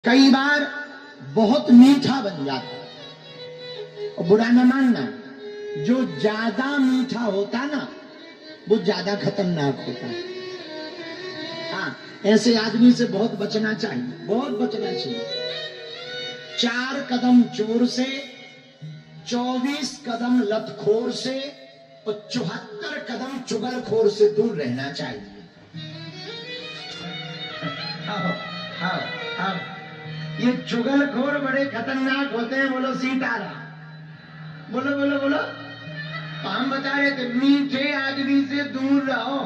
कई बार बहुत मीठा बन जाता है। और बुरा न मानना, जो ज्यादा मीठा होता ना वो ज्यादा खतरनाक होता है। हाँ, ऐसे आदमी से बहुत बचना चाहिए, बहुत बचना चाहिए। 4 कदम चोर से, 24 कदम लतखोर से और 74 कदम चुगलखोर से दूर रहना चाहिए। आओ, आओ, आओ। ये चुगलखोर बड़े खतरनाक होते हैं। बोलो सीताराम, बोलो बोलो बोलो। तो हम बता रहे थे मीठे आदमी से दूर रहो,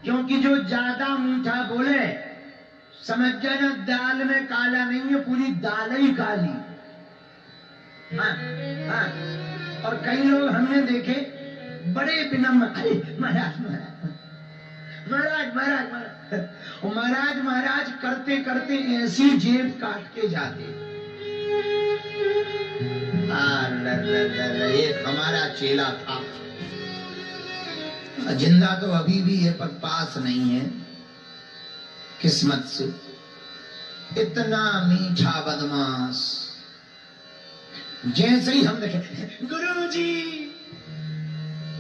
क्योंकि जो ज्यादा मीठा बोले समझ जाना दाल में काला नहीं है, पूरी दाल ही काली। हाँ, हाँ। और कई लोग हमने देखे बड़े विनम्र, अरे महाराज महाराज महाराज महाराज महाराज महाराज महाराज करते करते ऐसी जेब काट के जाते। एक हमारा चेला था, जिंदा तो अभी भी है पर पास नहीं है किस्मत से। इतना मीठा बदमाश, जैसे ही हम देखे गुरुजी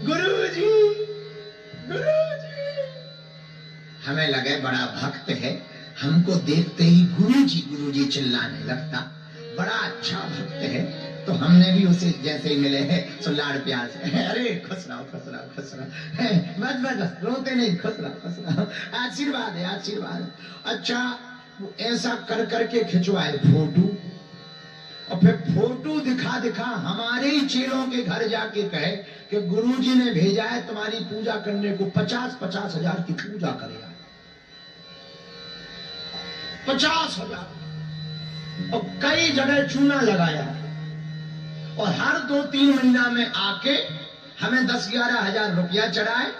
गुरुजी गुरुजी, हमें लगे बड़ा भक्त है, हमको देखते ही गुरुजी चिल्लाने लगता। बड़ा अच्छा भक्त है, तो हमने भी उसे जैसे ही मिले हैं सो लाड़ प्यार से, अरे खुश रहो खुश रहो खुश रहो, बस बस बस रोते नहीं, खुश रहो, आशीर्वाद है आशीर्वाद। अच्छा, वो ऐसा कर करके खिंचवाए फोटो, और फिर फोटो दिखा दिखा हमारे ही चेलों के घर जाके कहे कि गुरुजी ने भेजा है तुम्हारी पूजा करने को, 50-50 हजार की पूजा करेगा। 50,000। और कई जगह चूना लगाया, और हर 2-3 महीना में आके हमें 10-11 हजार रुपया चढ़ाए,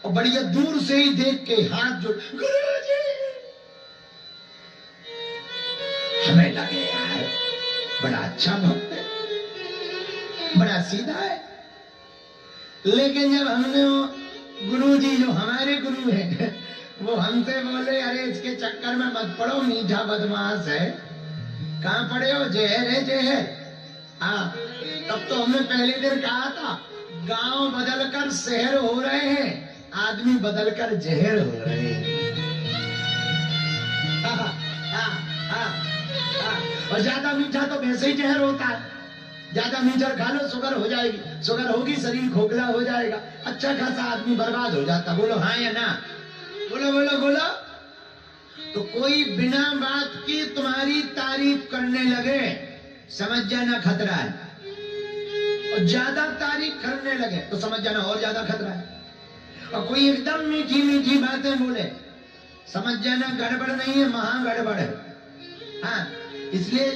और बढ़िया दूर से ही देख के हाथ जोड़, गुरुजी। हमें लगे यार बड़ा अच्छा भक्त है, बड़ा सीधा है। लेकिन जब हमने वो गुरुजी जो हमारे गुरु है वो हमसे बोले, अरे इसके चक्कर में मत पड़ो, मीठा बदमाश है। कहाँ पड़े हो? जहर है जहर। हाँ, तब तो हमने पहले दिन कहा था गांव बदलकर शहर हो रहे हैं, आदमी बदलकर जहर हो रहे हैं। हाँ, हाँ, हाँ, हाँ। और ज्यादा मीठा तो वैसे ही जहर होता है। ज्यादा मीठा खा लो शुगर हो जाएगी, शुगर होगी शरीर खोखला हो जाएगा, अच्छा खासा आदमी बर्बाद हो जाता। बोलो हाँ या ना? बोलो बोलो बोलो। तो कोई बिना बात की तुम्हारी तारीफ करने लगे, समझ जाना खतरा है। और ज्यादा तारीफ करने लगे तो समझ जाना और ज्यादा खतरा है। और कोई एकदम मीठी मीठी बातें बोले, समझ जाना गड़बड़ नहीं है, महा गड़बड़ है। हाँ, इसलिए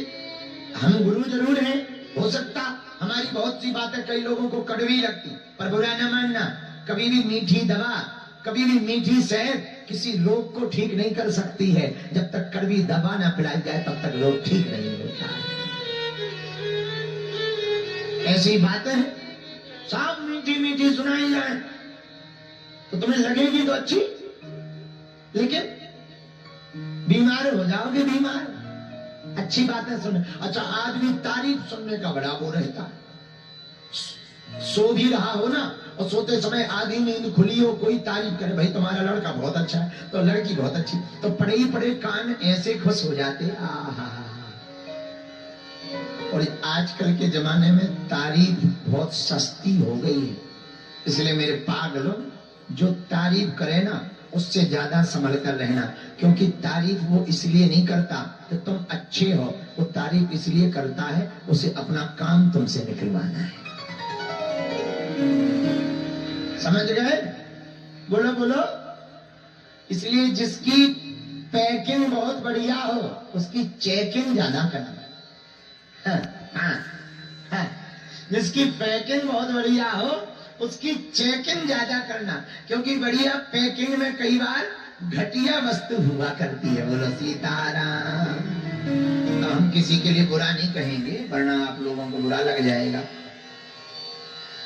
हम गुरु जरूर हैं, हो सकता हमारी बहुत सी बातें कई लोगों को कड़वी लगती, पर बुरा न मानना। कभी भी मीठी दवा, कभी भी मीठी शहद किसी रोग को ठीक नहीं कर सकती है। जब तक कड़वी दवा ना पिलाई जाए तब तक रोग ठीक नहीं होता। ऐसी बातें हैं, साफ मीठी मीठी सुनाई जाए तो तुम्हें लगेगी तो अच्छी, लेकिन बीमार हो जाओगे बीमार। अच्छी बातें सुने। अच्छा, आदमी तारीफ सुनने का बड़ा वो रहता है। सो भी रहा हो ना, और सोते समय आधी नींद खुली हो, कोई तारीफ करे, भाई तुम्हारा लड़का बहुत अच्छा है, तो लड़की बहुत अच्छी, तो पड़े ही पड़े कान ऐसे खुश हो जाते। आहा। और आजकल के जमाने में तारीफ बहुत सस्ती हो गई है, इसलिए मेरे पागलों, जो तारीफ करे ना उससे ज्यादा संभल कर रहना, क्योंकि तारीफ वो इसलिए नहीं करता कि तुम अच्छे हो, वो तारीफ इसलिए करता है उसे अपना काम तुमसे निकलवाना है। समझ गए? बोलो बोलो। इसलिए जिसकी पैकिंग बहुत बढ़िया हो उसकी चेकिंग ज्यादा करना। हाँ, हाँ, हाँ। जिसकी पैकिंग बहुत बढ़िया हो उसकी चेकिंग ज्यादा करना, क्योंकि बढ़िया पैकिंग में कई बार घटिया वस्तु हुआ करती है। बोलो सीताराम। तो हम किसी के लिए बुरा नहीं कहेंगे, वरना आप लोगों को बुरा लग जाएगा,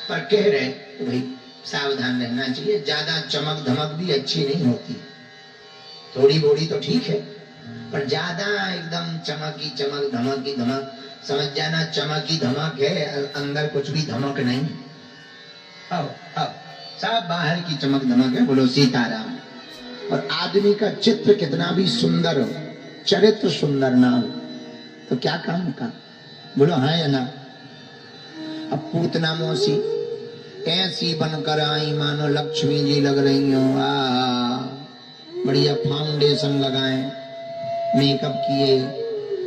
पर कह रहे तो भाई सावधान रहना चाहिए। ज्यादा चमक धमक भी अच्छी नहीं होती, थोड़ी बोड़ी तो ठीक है, पर ज्यादा एकदम चमकी चमक धमकी धमक, समझ जाना चमकी धमक है, अंदर कुछ भी धमक नहीं। आओ आओ, सब बाहर की चमक धमक है। बोलो सीताराम। और आदमी का चित्र कितना भी सुंदर हो, चरित्र सुंदर ना हो तो क्या काम का? बोलो हाँ या ना? अब पूतना मौसी ऐसी बनकर आई मानो लक्ष्मी जी लग रही हो। बढ़िया फाउंडेशन लगाए, मेकअप किए,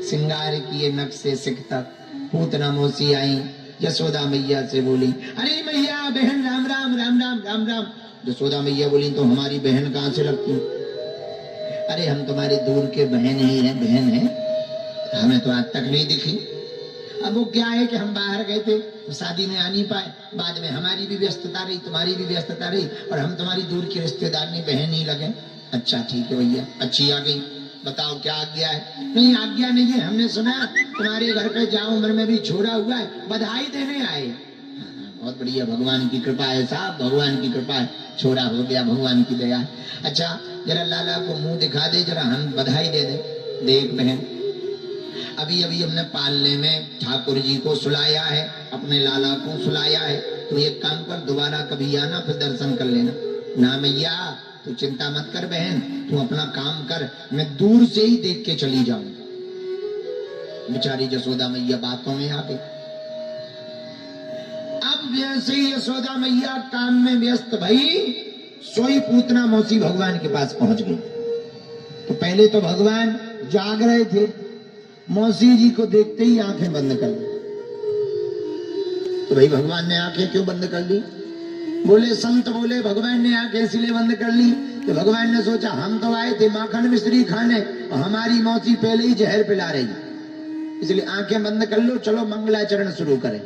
श्रृंगार किए, नक से सिख तक। पूतना मौसी आई, यशोदा मैया से बोली, अरे मैया बहन राम राम राम राम राम राम। यशोदा मैया बोली, तो हमारी बहन कहाँ से लगती? अरे हम तुम्हारे दूर के बहन ही हैं, बहन है, हमें तो आज तक नहीं दिखी। अब वो क्या है कि हम बाहर गए थे, शादी में आ नहीं पाए, बाद में हमारी भी व्यस्तता रही, तुम्हारी भी व्यस्तता रही, और हम तुम्हारी दूर की रिश्तेदार नहीं, बहन ही लगे। अच्छा ठीक है भैया, अच्छी आ गई, बताओ क्या आज्ञा है? नहीं आज्ञा नहीं है, हमने सुना तुम्हारे घर पे जाओ उम्र में भी छोड़ा हुआ है, बधाई देने आए। बहुत बढ़िया, भगवान की कृपा है साहब, भगवान की कृपा है, छोड़ा हो गया, भगवान की दया। अच्छा जरा लाला को मुंह दिखा दे, जरा हम बधाई दे दे। देख बहन, अभी अभी हमने पालने में ठाकुर जी को सुलाया है, अपने लाला को सुलाया है, तो एक काम कर, दोबारा कभी आना, फिर दर्शन कर लेना। ना मैया तू चिंता मत कर बहन, तू अपना काम कर, मैं दूर से ही देख के चली जाऊं। बेचारी यशोदा मैया बातों में आ गई। अब वैसे ही यशोदा मैया काम में व्यस्त भई, सोई पूतना मौसी भगवान के पास पहुंच गई। तो पहले तो भगवान जाग रहे थे, मौसी जी को देखते ही आंखें बंद कर ली। तो भाई भगवान ने आंखें क्यों बंद कर ली? बोले संत बोले भगवान ने आंखें इसलिए बंद कर ली कि भगवान ने सोचा हम तो आए थे माखन मिश्री खाने और हमारी मौसी पहले ही जहर पिला रही, इसलिए आंखें बंद कर लो, चलो मंगलाचरण शुरू करें।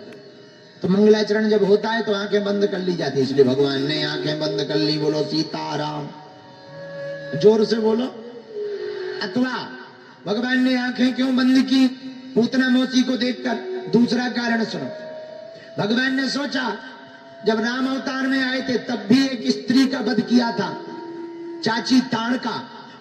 तो मंगलाचरण जब होता है तो आंखें बंद कर ली जाती है, इसलिए भगवान ने आंखें बंद कर ली। बोलो सीताराम, जोर से बोलो। अथवा भगवान ने आंखें क्यों बंद की पूतना मौसी को देखकर? दूसरा कारण सुनो। भगवान ने सोचा जब राम अवतार में आए थे तब भी एक स्त्री का वध किया था, चाची ताड़का,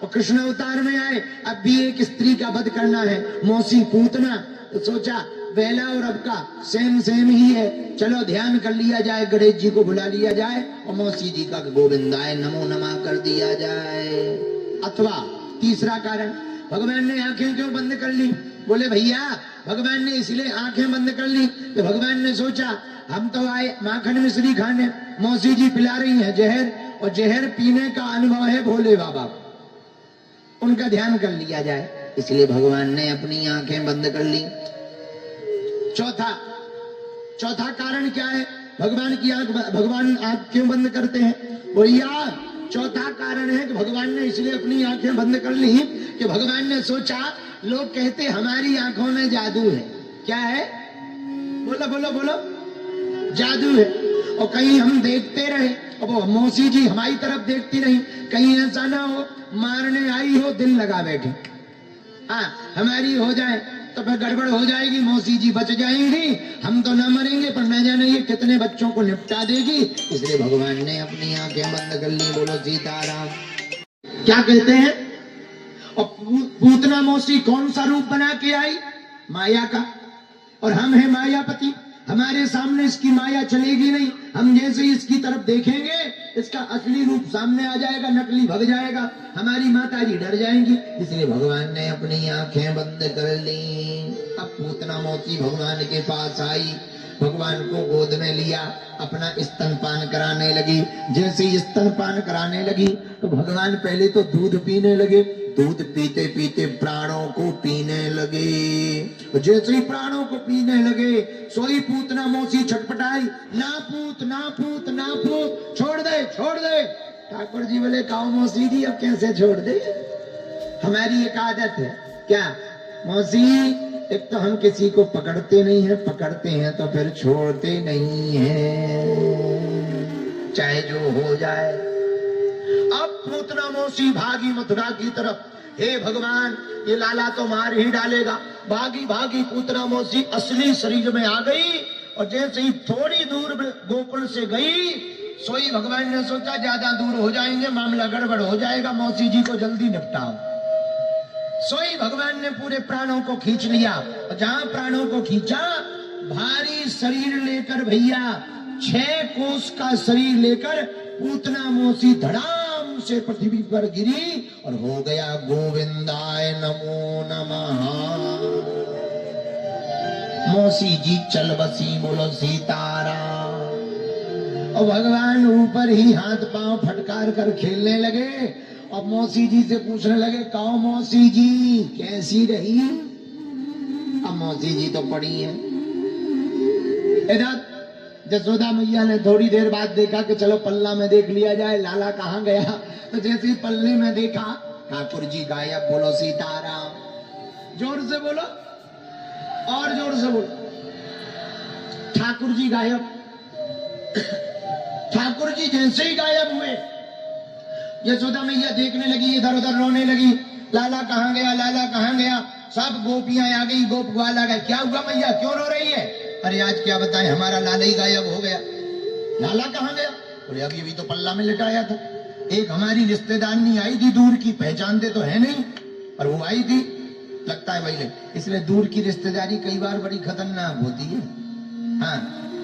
और कृष्ण अवतार में आए अब भी एक स्त्री का वध करना है, मौसी पूतना। तो सोचा पहला और अब का सेम ही है, चलो ध्यान कर लिया जाए, गणेश जी को बुला लिया जाए और मौसी जी का गोविंदाय नमो नमः कर दिया जाए। अथवा तीसरा कारण, भगवान ने आंखें क्यों बंद कर ली? बोले भैया भगवान ने इसलिए आंखें बंद कर ली कि भगवान ने सोचा हम तो आए माखन मिश्री खाने, मौसी जी पिला रही हैं जहर, और जहर पीने का अनुभव है भोले बाबा, उनका ध्यान कर लिया जाए, इसलिए भगवान ने अपनी आंखें बंद कर ली। चौथा कारण क्या है भगवान की आंख, भगवान आंख क्यों बंद करते हैं? भैया चौथा कारण है कि भगवान ने इसलिए अपनी आंखें बंद कर ली कि भगवान ने सोचा लोग कहते हमारी आंखों में जादू है। क्या है? बोलो बोलो बोलो, जादू है। और कहीं हम देखते रहे और वो मौसी जी हमारी तरफ देखती रही, कहीं ऐसा ना हो मारने आई हो दिल लगा बैठे, हाँ हमारी हो जाए तो फिर गड़बड़ हो जाएगी, मौसी जी बच जाएंगी, हम तो ना मरेंगे पर न जाने ये कितने बच्चों को निपटा देगी, इसलिए भगवान ने अपनी आंखें बंद कर ली। बोलो सीताराम। क्या कहते हैं? और पूतना मौसी कौन सा रूप बना के आई? माया का, और हम हैं मायापति, हमारे सामने इसकी माया चलेगी नहीं, हम जैसे ही इसकी तरफ देखेंगे इसका असली रूप सामने आ जाएगा, नकली भग जाएगा, हमारी माता जी डर जाएंगी, इसलिए भगवान ने अपनी आंखें बंद कर ली। अब पूतना मौसी भगवान के पास आई, भगवान को गोद में लिया, अपना स्तनपान कराने लगी। जैसे ही स्तनपान कराने लगी तो भगवान पहले तो दूध पीने लगे, दूध पीते पीते प्राणों को पीने लगे। जैसे ही प्राणों को पीने लगे सोई पूतना मौसी छटपटाई, ना पूत ना पूत ना पूत, छोड़ दे छोड़ दे। ठाकुर जी बोले काओ मौसी जी अब कैसे छोड़ दे, हमारी एक आदत है। क्या मौसी? एक तो हम किसी को पकड़ते नहीं है, पकड़ते हैं तो फिर छोड़ते नहीं है, चाहे जो हो जाए। अब पूतना मौसी भागी मथुरा की तरफ, हे भगवान ये लाला तो मार ही डालेगा। भागी भागी पूतना मौसी असली शरीर में आ गई, और जैसे ही थोड़ी दूर गोकुल से गई सोई भगवान ने सोचा ज्यादा दूर हो जाएंगे मामला गड़बड़ हो जाएगा, मौसी जी को जल्दी निपटाओ। सोई भगवान ने पूरे प्राणों को खींच लिया, और जहां प्राणों को खींचा, भारी शरीर लेकर भैया 6 कोस का शरीर लेकर पूतना मौसी धड़ाम से पृथ्वी पर गिरी और हो गया गोविंदाय नमो नमः। मौसी जी चल बसी, बोलो सीताराम। और भगवान ऊपर ही हाथ पांव फटकार कर खेलने लगे और मौसी जी से पूछने लगे, कहो मौसी जी कैसी रही? अब मौसी जी तो पड़ी है। इधर जसोदा मैया ने थोड़ी देर बाद देखा कि चलो पल्ला में देख लिया जाए लाला कहाँ गया। तो जैसे ही पल्ले में देखा, ठाकुर जी गायब, बोलो सीताराम। जोर से बोलो, और जोर से बोलो। ठाकुर जी गायब। ठाकुर जी जैसे ही गायब हुए, यशोदा मैया देखने लगी, इधर उधर रोने लगी, लाला कहाँ गया, लाला कहाँ गया। सब गोपियां आ गई, गोप ग्वाल आ गए। क्या हुआ मैया, क्यों रो रही है? अरे आज क्या बताएं, हमारा लाला ही गायब हो गया। लाला कहाँ गया? बोले अभी तो पल्ला में लिटाया था। एक हमारी रिश्तेदारनी आई थी दूर की, पहचानते तो है नहीं, और वो आई थी, लगता है वही। इसलिए दूर की रिश्तेदारी कई बार बड़ी खतरनाक होती है। हाँ,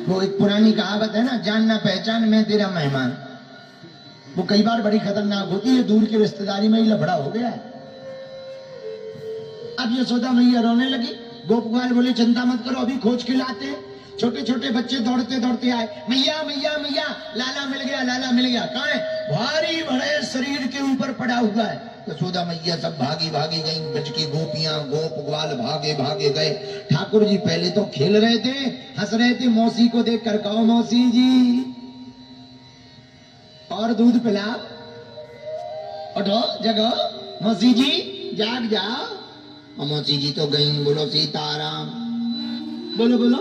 वो एक पुरानी कहावत है ना, जानना पहचान में तेरा मेहमान, वो कई बार बड़ी खतरनाक होती है। दूर की रिश्तेदारी में ही लफड़ा हो गया है। अब यशोदा मैया रोने लगी। गोपगवाल बोले चिंता मत करो, अभी खोज के लाते। छोटे छोटे बच्चे दौड़ते दौड़ते आए, मैया मैया मैया, लाला मिल गया, लाला मिल गया। कहाँ है? भारी बड़े शरीर के ऊपर पड़ा हुआ है। यशोदा मैया सब भागी भागी गई, बच की गोपियां गोप ग्वाल भागे भागे गए। ठाकुर जी पहले तो खेल रहे थे, हंस रहे थे। मौसी को देख कर, कहो मौसी जी और दूध पिला, उठो जगो, मौसी जी जाग जाओ। और मौसी जी तो गई, बोलो सीताराम, बोलो बोलो।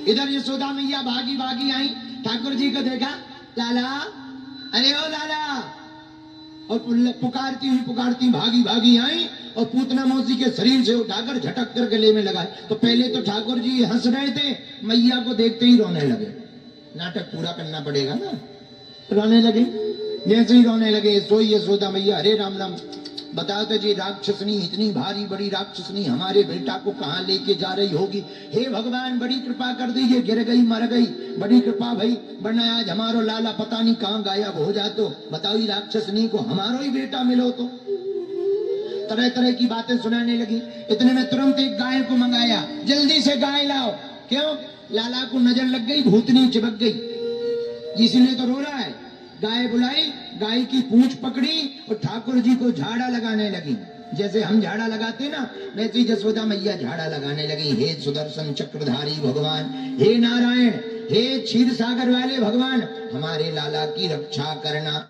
इधर यशोदा मैया भागी भागी आई, ठाकुर जी को देखा, लाला, अरे ओ लाला, और पुकारती भागी भागी आई और पूतना मौसी के शरीर से उठाकर झटक कर गले में लगाए। तो पहले तो ठाकुर जी हंस रहे थे, मैया को देखते ही रोने लगे। नाटक पूरा करना पड़ेगा ना, रोने लगे। जैसे ही रोने लगे, सोई यशोदा मैया, अरे राम राम, बताओ तो जी, राक्षसनी, इतनी भारी बड़ी राक्षसनी हमारे बेटा को कहाँ लेके जा रही होगी? हे भगवान बड़ी कृपा कर दीजिए, गिर गई मर गई, बड़ी कृपा भाई, वरना आज हमारो लाला पता नहीं कहाँ गायब हो जातो। बताओ राक्षसनी को हमारो ही बेटा मिलो तो। तरह तरह की बातें सुनाने लगी। इतने में तुरंत एक गाय को मंगाया, जल्दी से गाय लाओ। क्यों? लाला को नजर लग गई, भूतनी चिपक गई, इसलिए तो रो रहा है। गाय बुलाई, गाय की पूंछ पकड़ी और ठाकुर जी को झाड़ा लगाने लगी। जैसे हम झाड़ा लगाते ना, वैसे यशोदा मैया झाड़ा लगाने लगी। हे सुदर्शन चक्रधारी भगवान, हे नारायण, हे क्षीर सागर वाले भगवान, हमारे लाला की रक्षा करना।